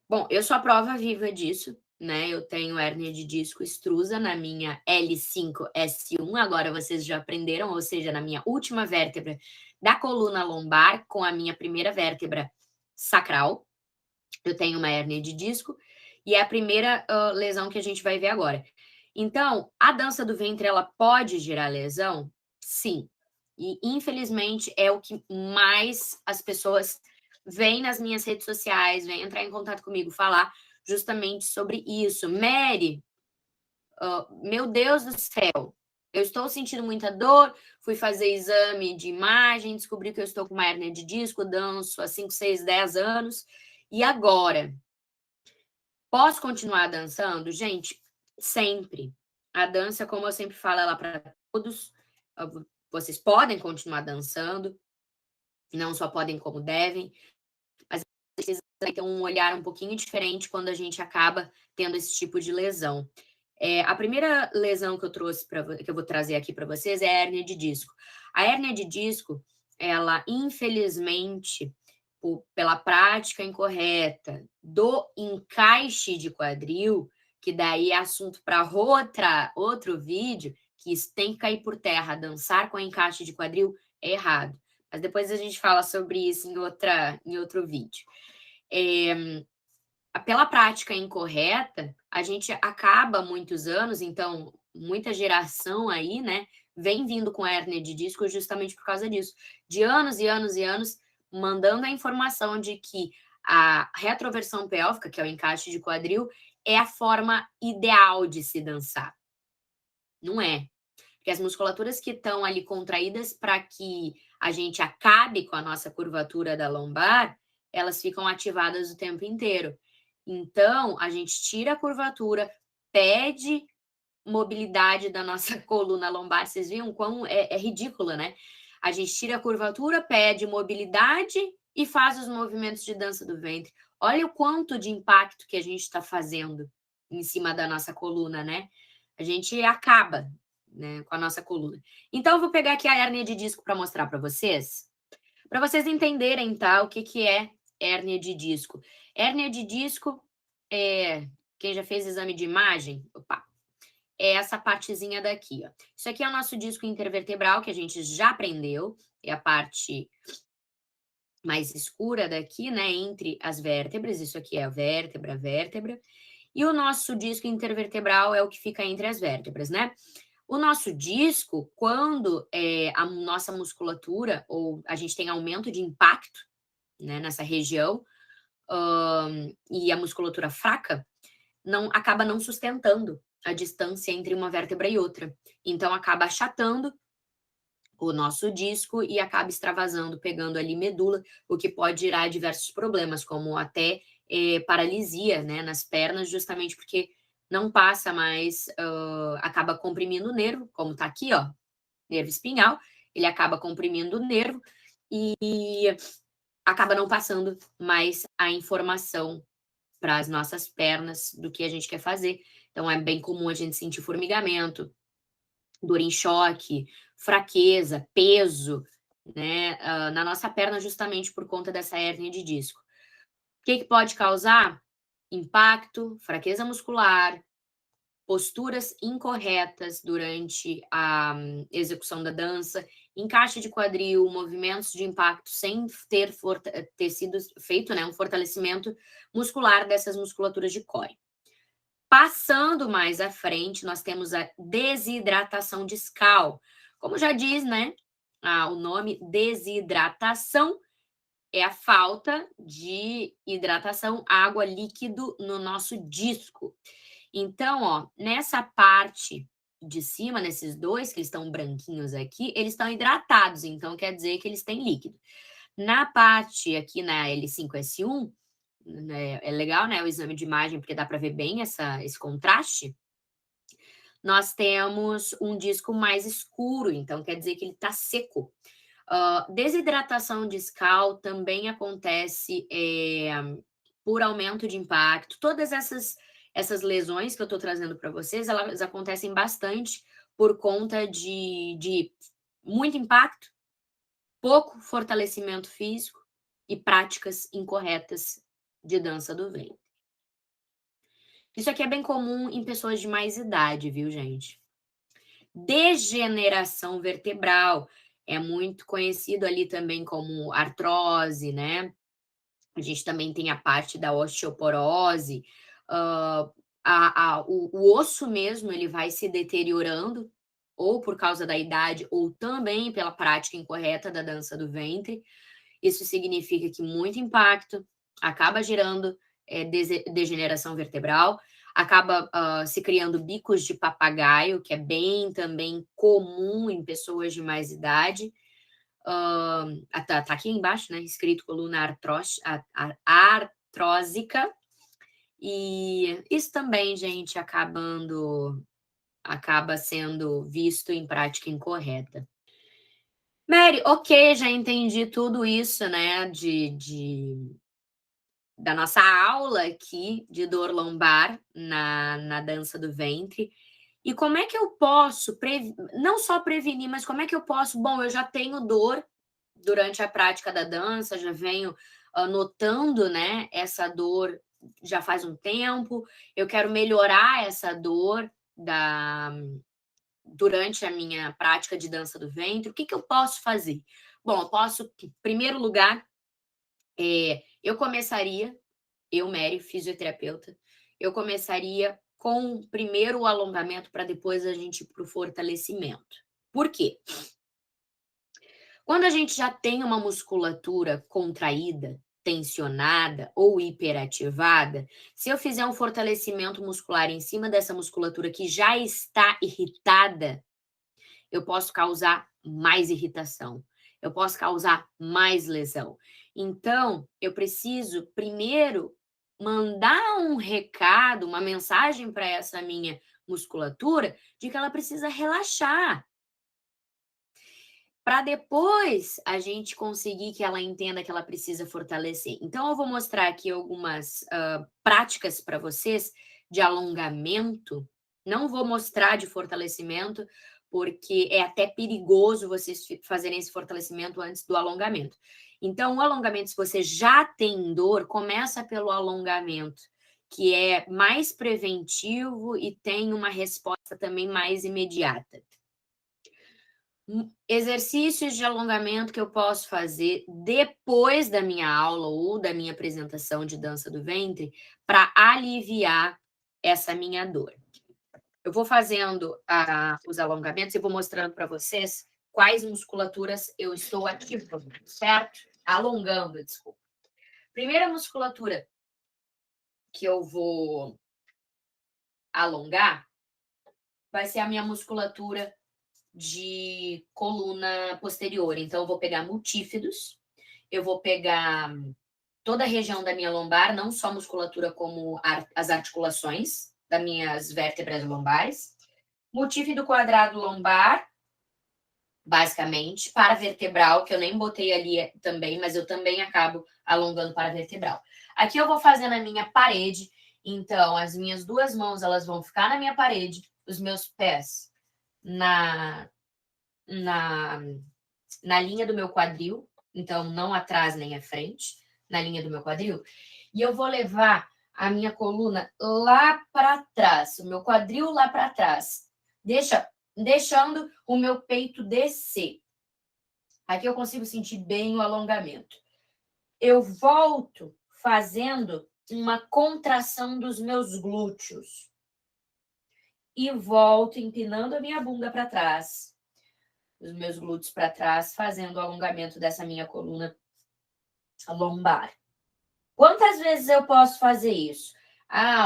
Bom, eu sou a prova viva disso, né? Eu tenho hérnia de disco extrusa na minha L5-S1, agora vocês já aprenderam, ou seja, na minha última vértebra da coluna lombar com a minha primeira vértebra sacral. Eu tenho uma hérnia de disco e é a primeira lesão que a gente vai ver agora. Então, a dança do ventre, ela pode gerar lesão? Sim. E, infelizmente, é o que mais as pessoas veem nas minhas redes sociais, vêm entrar em contato comigo, falar justamente sobre isso. Mary, meu Deus do céu, eu estou sentindo muita dor, fui fazer exame de imagem, descobri que eu estou com uma hérnia de disco, danço há 5, 6, 10 anos, e agora? Posso continuar dançando? Gente, sempre. A dança, como eu sempre falo, ela para todos. Vocês podem continuar dançando, não só podem como devem, mas precisam ter um olhar um pouquinho diferente quando a gente acaba tendo esse tipo de lesão. A primeira lesão que eu vou trazer aqui para vocês é a hérnia de disco. A hérnia de disco, ela, infelizmente, pela prática incorreta do encaixe de quadril, que daí é assunto para outro vídeo, que isso tem que cair por terra. Dançar com encaixe de quadril é errado. Mas depois a gente fala sobre isso em outro vídeo. Pela prática incorreta, a gente acaba muitos anos, então, muita geração aí, né, vem vindo com hérnia de disco justamente por causa disso. De anos e anos e anos, mandando a informação de que a retroversão pélvica, que é o encaixe de quadril, é a forma ideal de se dançar. Não é. Porque as musculaturas que estão ali contraídas para que a gente acabe com a nossa curvatura da lombar, elas ficam ativadas o tempo inteiro. Então, a gente tira a curvatura, pede mobilidade da nossa coluna lombar. Vocês viram como é ridícula, né? A gente tira a curvatura, pede mobilidade e faz os movimentos de dança do ventre. Olha o quanto de impacto que a gente está fazendo em cima da nossa coluna, né? A gente acaba, né, com a nossa coluna. Então, eu vou pegar aqui a hérnia de disco para mostrar para vocês entenderem, tá, o que é hérnia de disco. Hérnia de disco, quem já fez exame de imagem, é essa partezinha daqui, ó. Isso aqui é o nosso disco intervertebral, que a gente já aprendeu, é a parte mais escura daqui, né, entre as vértebras. Isso aqui é a vértebra. E o nosso disco intervertebral é o que fica entre as vértebras, né? O nosso disco, quando a nossa musculatura, ou a gente tem aumento de impacto, né, nessa região, e a musculatura fraca, acaba não sustentando a distância entre uma vértebra e outra. Então, acaba achatando o nosso disco e acaba extravasando, pegando ali medula, o que pode gerar diversos problemas, como até paralisia, né, nas pernas, justamente porque não passa mais, acaba comprimindo o nervo, como tá aqui, ó, nervo espinhal, ele acaba comprimindo o nervo e acaba não passando mais a informação para as nossas pernas do que a gente quer fazer. Então é bem comum a gente sentir formigamento, dor em choque, fraqueza, peso, né, na nossa perna justamente por conta dessa hérnia de disco. O que que pode causar? Impacto, fraqueza muscular, posturas incorretas durante a execução da dança, encaixe de quadril, movimentos de impacto sem ter sido feito, né, um fortalecimento muscular dessas musculaturas de core. Passando mais à frente, nós temos a desidratação discal. Como já diz, né, o nome desidratação é a falta de hidratação, água, líquido no nosso disco. Então, ó, nessa parte de cima, nesses dois que estão branquinhos aqui, eles estão hidratados, então quer dizer que eles têm líquido. Na parte aqui na L5S1, né, é legal, né, o exame de imagem, porque dá para ver bem esse contraste. Nós temos um disco mais escuro, então quer dizer que ele está seco. Desidratação discal também acontece por aumento de impacto. Todas essas lesões que eu estou trazendo para vocês, elas acontecem bastante por conta de muito impacto, pouco fortalecimento físico e práticas incorretas de dança do ventre. Isso aqui é bem comum em pessoas de mais idade, viu, gente? Degeneração vertebral é muito conhecido ali também como artrose, né? A gente também tem a parte da osteoporose. O osso mesmo ele vai se deteriorando, ou por causa da idade, ou também pela prática incorreta da dança do ventre. Isso significa que muito impacto acaba gerando degeneração vertebral, acaba se criando bicos de papagaio, que é bem também comum em pessoas de mais idade. Tá aqui embaixo, né, escrito coluna artrósica, e isso também, gente, acaba sendo visto em prática incorreta. Mary, ok, já entendi tudo isso, né, da nossa aula aqui de dor lombar na dança do ventre. E como é que eu posso, não só prevenir, mas como é que eu posso? Bom, eu já tenho dor durante a prática da dança, já venho notando, né, essa dor já faz um tempo, eu quero melhorar essa dor durante a minha prática de dança do ventre, o que que eu posso fazer? Bom, eu posso, em primeiro lugar, eu começaria, Mary, fisioterapeuta, eu começaria com primeiro o alongamento para depois a gente ir para o fortalecimento. Por quê? Quando a gente já tem uma musculatura contraída, tensionada ou hiperativada, se eu fizer um fortalecimento muscular em cima dessa musculatura que já está irritada, eu posso causar mais irritação, eu posso causar mais lesão. Então, eu preciso primeiro mandar um recado, uma mensagem para essa minha musculatura de que ela precisa relaxar, para depois a gente conseguir que ela entenda que ela precisa fortalecer. Então, eu vou mostrar aqui algumas práticas para vocês de alongamento. Não vou mostrar de fortalecimento, porque é até perigoso vocês fazerem esse fortalecimento antes do alongamento. Então, o alongamento, se você já tem dor, começa pelo alongamento, que é mais preventivo e tem uma resposta também mais imediata. Exercícios de alongamento que eu posso fazer depois da minha aula ou da minha apresentação de dança do ventre para aliviar essa minha dor. Eu vou fazendo os alongamentos e vou mostrando para vocês quais musculaturas eu estou ativando, certo? Alongando, desculpa. Primeira musculatura que eu vou alongar vai ser a minha musculatura de coluna posterior. Então, eu vou pegar multífidos, eu vou pegar toda a região da minha lombar, não só musculatura como as articulações, das minhas vértebras lombares, multífido quadrado lombar, basicamente, paravertebral, que eu nem botei ali também, mas eu também acabo alongando paravertebral. Aqui eu vou fazer na minha parede, então as minhas duas mãos elas vão ficar na minha parede, os meus pés na linha do meu quadril, então não atrás nem à frente, na linha do meu quadril, e eu vou levar a minha coluna lá para trás, o meu quadril lá para trás, deixando o meu peito descer. Aqui eu consigo sentir bem o alongamento. Eu volto fazendo uma contração dos meus glúteos e volto empinando a minha bunda para trás, os meus glúteos para trás, fazendo o alongamento dessa minha coluna lombar. Quantas vezes eu posso fazer isso?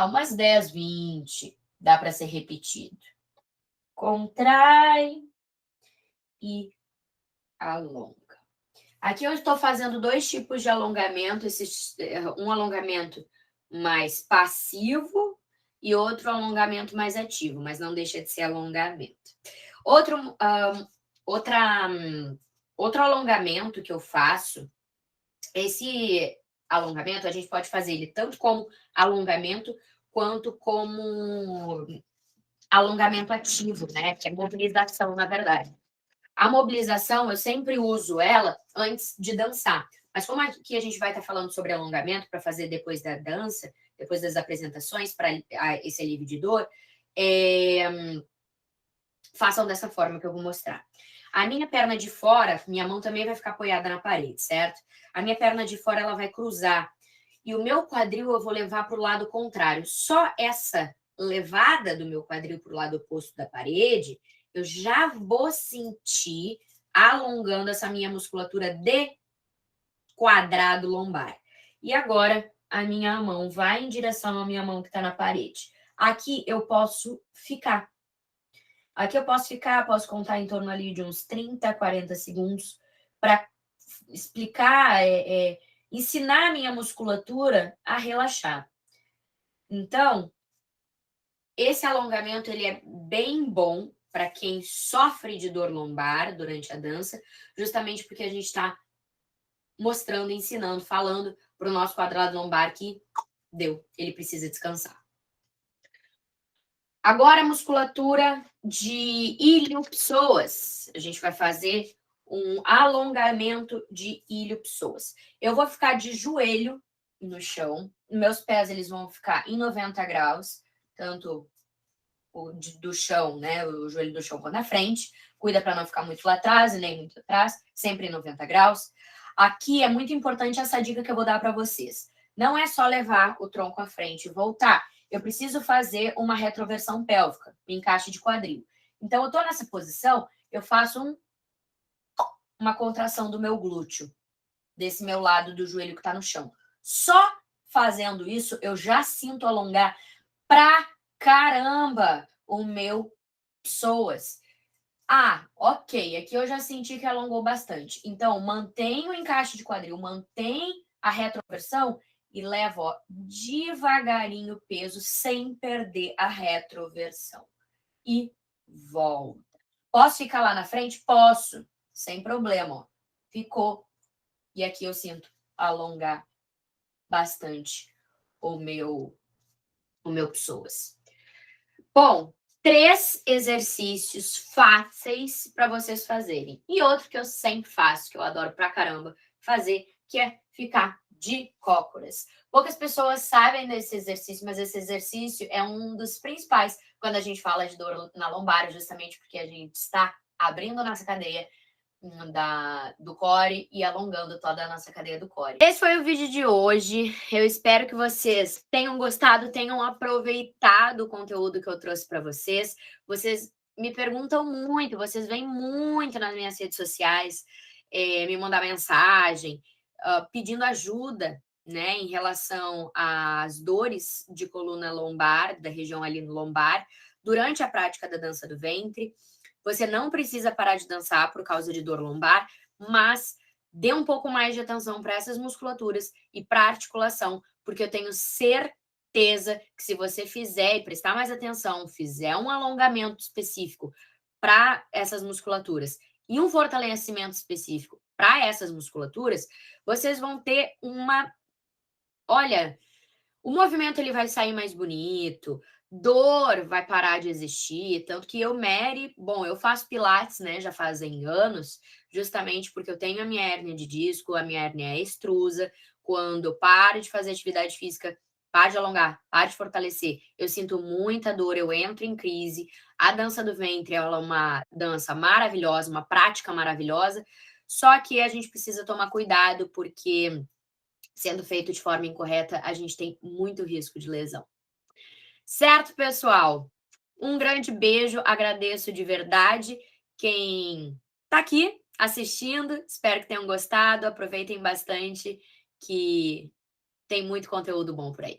Umas 10, 20. Dá para ser repetido. Contrai e alonga. Aqui eu estou fazendo 2 tipos de alongamento. Um alongamento mais passivo e outro alongamento mais ativo, mas não deixa de ser alongamento. Outro alongamento que eu faço, esse alongamento a gente pode fazer ele tanto como alongamento quanto como alongamento ativo, né? Que é mobilização, na verdade. A mobilização eu sempre uso ela antes de dançar. Mas como aqui a gente vai estar falando sobre alongamento para fazer depois da dança, depois das apresentações, para esse alívio de dor, façam dessa forma que eu vou mostrar. A minha perna de fora, minha mão também vai ficar apoiada na parede, certo? A minha perna de fora, ela vai cruzar. E o meu quadril eu vou levar para o lado contrário. Só essa levada do meu quadril para o lado oposto da parede, eu já vou sentir alongando essa minha musculatura de quadrado lombar. E agora, a minha mão vai em direção à minha mão que está na parede. Aqui eu posso ficar. Posso contar em torno ali de uns 30, 40 segundos para explicar, ensinar a minha musculatura a relaxar. Então, esse alongamento ele é bem bom para quem sofre de dor lombar durante a dança, justamente porque a gente está mostrando, ensinando, falando para o nosso quadrado lombar que ele precisa descansar. Agora, a musculatura de ilho-psoas. A gente vai fazer um alongamento de ilho-psoas. Eu vou ficar de joelho no chão. Meus pés eles vão ficar em 90 graus, tanto do chão, né? O joelho do chão quanto na frente. Cuida para não ficar muito lá atrás e nem muito atrás, sempre em 90 graus. Aqui é muito importante essa dica que eu vou dar para vocês. Não é só levar o tronco à frente e voltar. Eu preciso fazer uma retroversão pélvica, um encaixe de quadril. Então, eu estou nessa posição, eu faço uma contração do meu glúteo, desse meu lado do joelho que está no chão. Só fazendo isso, eu já sinto alongar pra caramba o meu psoas. Ok, aqui eu já senti que alongou bastante. Então, mantém o encaixe de quadril, mantém a retroversão e levo devagarinho o peso sem perder a retroversão. E volta. Posso ficar lá na frente? Posso, sem problema. Ficou. E aqui eu sinto alongar bastante o meu psoas. Bom, 3 exercícios fáceis para vocês fazerem. E outro que eu sempre faço, que eu adoro pra caramba fazer, que é ficar de cócoras. Poucas pessoas sabem desse exercício, mas esse exercício é um dos principais quando a gente fala de dor na lombar, justamente porque a gente está abrindo a nossa cadeia do core e alongando toda a nossa cadeia do core. Esse foi o vídeo de hoje. Eu espero que vocês tenham gostado, tenham aproveitado o conteúdo que eu trouxe para vocês. Vocês me perguntam muito, vocês vêm muito nas minhas redes sociais, me mandar mensagem, pedindo ajuda, né, em relação às dores de coluna lombar, da região ali no lombar, durante a prática da dança do ventre. Você não precisa parar de dançar por causa de dor lombar, mas dê um pouco mais de atenção para essas musculaturas e para a articulação, porque eu tenho certeza certeza que se você fizer e prestar mais atenção, fizer um alongamento específico para essas musculaturas e um fortalecimento específico para essas musculaturas, vocês vão ter uma... Olha, o movimento ele vai sair mais bonito, dor vai parar de existir, tanto que eu, Mary, bom, eu faço pilates, né, já fazem anos, justamente porque eu tenho a minha hérnia de disco, a minha hérnia é extrusa. Quando eu paro de fazer atividade física, paro de alongar, paro de fortalecer, eu sinto muita dor, eu entro em crise. A dança do ventre, ela é uma dança maravilhosa, uma prática maravilhosa, só que a gente precisa tomar cuidado, porque sendo feito de forma incorreta, a gente tem muito risco de lesão. Certo, pessoal? Um grande beijo, agradeço de verdade quem está aqui assistindo. Espero que tenham gostado, aproveitem bastante, que tem muito conteúdo bom por aí.